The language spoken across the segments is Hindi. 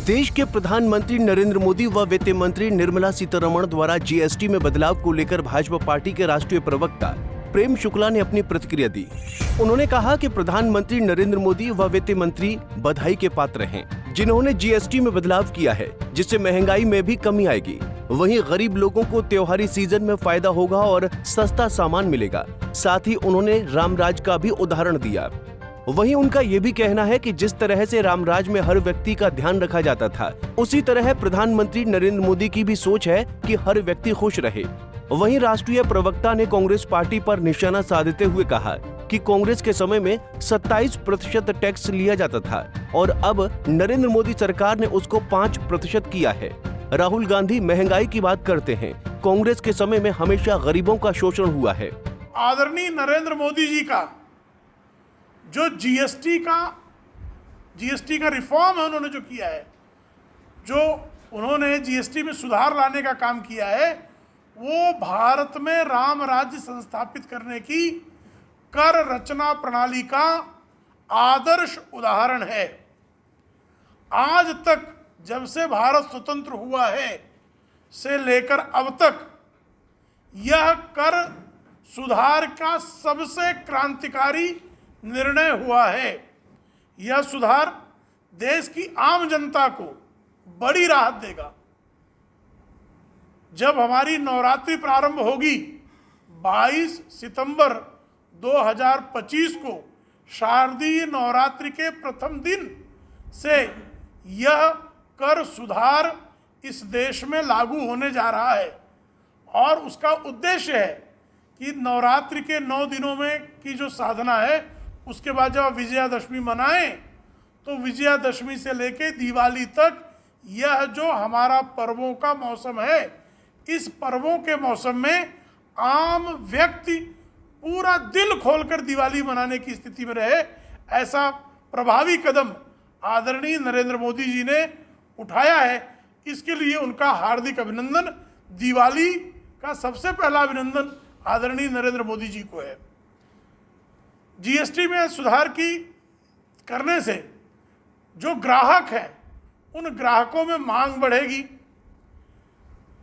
देश के प्रधानमंत्री नरेंद्र मोदी व वित्त मंत्री निर्मला सीतारमण द्वारा जीएसटी में बदलाव को लेकर भाजपा पार्टी के राष्ट्रीय प्रवक्ता प्रेम शुक्ला ने अपनी प्रतिक्रिया दी। उन्होंने कहा कि प्रधानमंत्री नरेंद्र मोदी व वित्त मंत्री बधाई के पात्र हैं, जिन्होंने जीएसटी में बदलाव किया है, जिससे महंगाई में भी कमी आएगी। वहीं गरीब लोगों को त्योहारी सीजन में फायदा होगा और सस्ता सामान मिलेगा। साथ ही उन्होंने रामराज का भी उदाहरण दिया। वहीं उनका ये भी कहना है कि जिस तरह से रामराज में हर व्यक्ति का ध्यान रखा जाता था, उसी तरह प्रधानमंत्री नरेंद्र मोदी की भी सोच है कि हर व्यक्ति खुश रहे। वहीं राष्ट्रीय प्रवक्ता ने कांग्रेस पार्टी पर निशाना साधते हुए कहा कि कांग्रेस के समय में 27% टैक्स लिया जाता था और अब नरेंद्र मोदी सरकार ने उसको 5% किया है। राहुल गांधी महंगाई की बात करते हैं। कांग्रेस के समय में हमेशा गरीबों का शोषण हुआ है। आदरणीय नरेंद्र मोदी जी का जो जीएसटी का रिफॉर्म है, उन्होंने जो किया है, जो उन्होंने जीएसटी में सुधार लाने का काम किया है, वो भारत में राम राज्य संस्थापित करने की कर रचना प्रणाली का आदर्श उदाहरण है। आज तक जब से भारत स्वतंत्र हुआ है से लेकर अब तक यह कर सुधार का सबसे क्रांतिकारी निर्णय हुआ है। यह सुधार देश की आम जनता को बड़ी राहत देगा। जब हमारी नवरात्रि प्रारंभ होगी 22 सितंबर 2025 को, शारदीय नवरात्रि के प्रथम दिन से यह कर सुधार इस देश में लागू होने जा रहा है और उसका उद्देश्य है कि नवरात्रि के 9 दिनों में की जो साधना है, उसके बाद जब विजयादशमी मनाएं तो विजयादशमी से लेकर दिवाली तक यह जो हमारा पर्वों का मौसम है, इस पर्वों के मौसम में आम व्यक्ति पूरा दिल खोलकर दिवाली मनाने की स्थिति में रहे, ऐसा प्रभावी कदम आदरणीय नरेंद्र मोदी जी ने उठाया है। इसके लिए उनका हार्दिक अभिनंदन। दिवाली का सबसे पहला अभिनंदन आदरणीय नरेंद्र मोदी जी को है। जीएसटी में सुधार करने से जो ग्राहक हैं, उन ग्राहकों में मांग बढ़ेगी।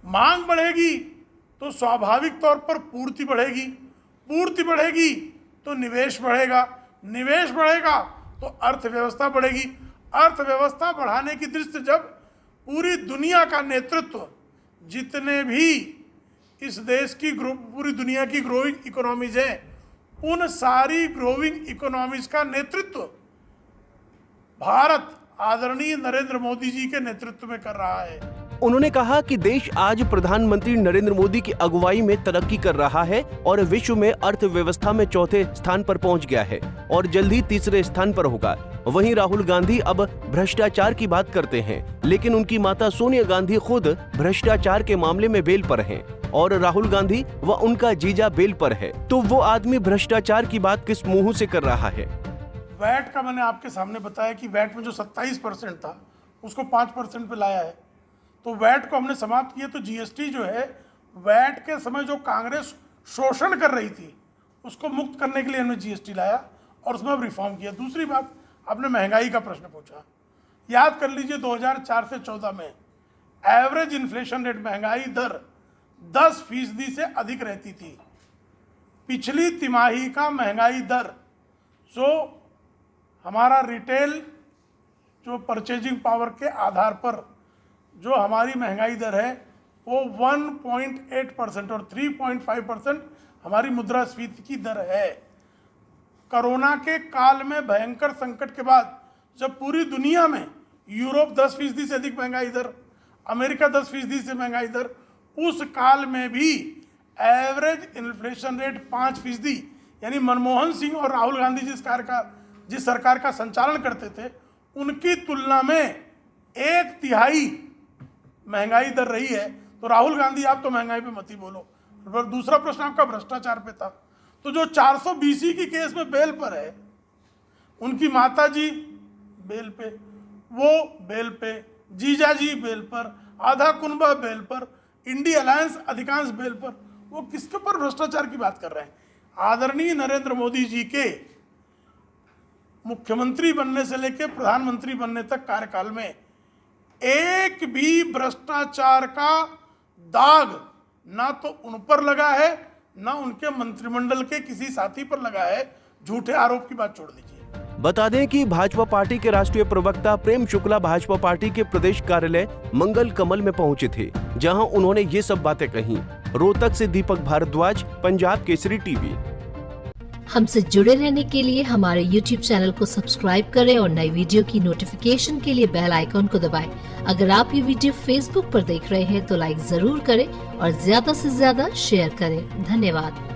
मांग बढ़ेगी तो स्वाभाविक तौर पर पूर्ति बढ़ेगी। पूर्ति बढ़ेगी तो निवेश बढ़ेगा। निवेश बढ़ेगा तो अर्थव्यवस्था बढ़ेगी। अर्थव्यवस्था बढ़ाने की दृष्टि जब पूरी दुनिया का नेतृत्व, जितने भी इस देश की पूरी दुनिया की ग्रोइंग इकोनॉमीज हैं, उन सारी ग्रोइंग इकोनॉमीज का नेतृत्व भारत आदरणीय नरेंद्र मोदी जी के नेतृत्व में कर रहा है। उन्होंने कहा कि देश आज प्रधानमंत्री नरेंद्र मोदी की अगुवाई में तरक्की कर रहा है और विश्व में अर्थव्यवस्था में चौथे स्थान पर पहुंच गया है और जल्द ही तीसरे स्थान पर होगा। वहीं राहुल गांधी अब भ्रष्टाचार की बात करते हैं, लेकिन उनकी माता सोनिया गांधी खुद भ्रष्टाचार के मामले में बेल पर हैं और राहुल गांधी व उनका जीजा बेल पर है। तो वो आदमी भ्रष्टाचार की बात किस मुंह से कर रहा है? वैट का मैंने आपके सामने बताया कि वैट में जो 27% था, उसको 5% पे लाया है। तो वैट को हमने समाप्त किया। तो जीएसटी जो है, वैट के समय जो कांग्रेस शोषण कर रही थी, उसको मुक्त करने के लिए हमने जीएसटी लाया और उसमें अब रिफॉर्म किया। दूसरी बात, आपने महंगाई का प्रश्न पूछा। याद कर लीजिए 2004 से 14 में एवरेज इन्फ्लेशन रेट, महंगाई दर 10% से अधिक रहती थी। पिछली तिमाही का महंगाई दर, जो हमारा रिटेल जो परचेजिंग पावर के आधार पर जो हमारी महंगाई दर है, वो 1.8% और 3.5% हमारी मुद्रास्फीति की दर है। कोरोना के काल में भयंकर संकट के बाद जब पूरी दुनिया में यूरोप 10% से अधिक महंगाई दर, अमेरिका 10% से महंगाई दर, उस काल में भी एवरेज इन्फ्लेशन रेट 5%, यानी मनमोहन सिंह और राहुल गांधी जिस सरकार का संचालन करते थे, उनकी तुलना में 1/3 महंगाई दर रही है। तो राहुल गांधी, आप तो महंगाई पे मत ही बोलो। दूसरा प्रश्न आपका भ्रष्टाचार पे था। तो जो 420 की केस में बेल पर है, उनकी माता जी बेल पे, वो बेल पे, जीजा जी बेल पर, आधा कुनबा बेल पर, इंडिया अलायंस अधिकांश बेल पर, वो किसके ऊपर भ्रष्टाचार की बात कर रहे हैं? आदरणीय नरेंद्र मोदी जी के मुख्यमंत्री बनने से लेकर प्रधानमंत्री बनने तक कार्यकाल में एक भी भ्रष्टाचार का दाग ना तो उन पर लगा है ना उनके मंत्रिमंडल के किसी साथी पर लगा है। झूठे आरोप की बात छोड़ दीजिए। बता दें कि भाजपा पार्टी के राष्ट्रीय प्रवक्ता प्रेम शुक्ला भाजपा पार्टी के प्रदेश कार्यालय मंगल कमल में पहुंचे थे, जहां उन्होंने ये सब बातें कही। रोहतक से दीपक भारद्वाज, पंजाब केसरी टीवी। हमसे जुड़े रहने के लिए हमारे YouTube चैनल को सब्सक्राइब करें और नई वीडियो की नोटिफिकेशन के लिए बेल आइकॉन को दबाएं। अगर आप ये वीडियो Facebook पर देख रहे हैं तो लाइक जरूर करें और ज्यादा से ज्यादा शेयर करें। धन्यवाद।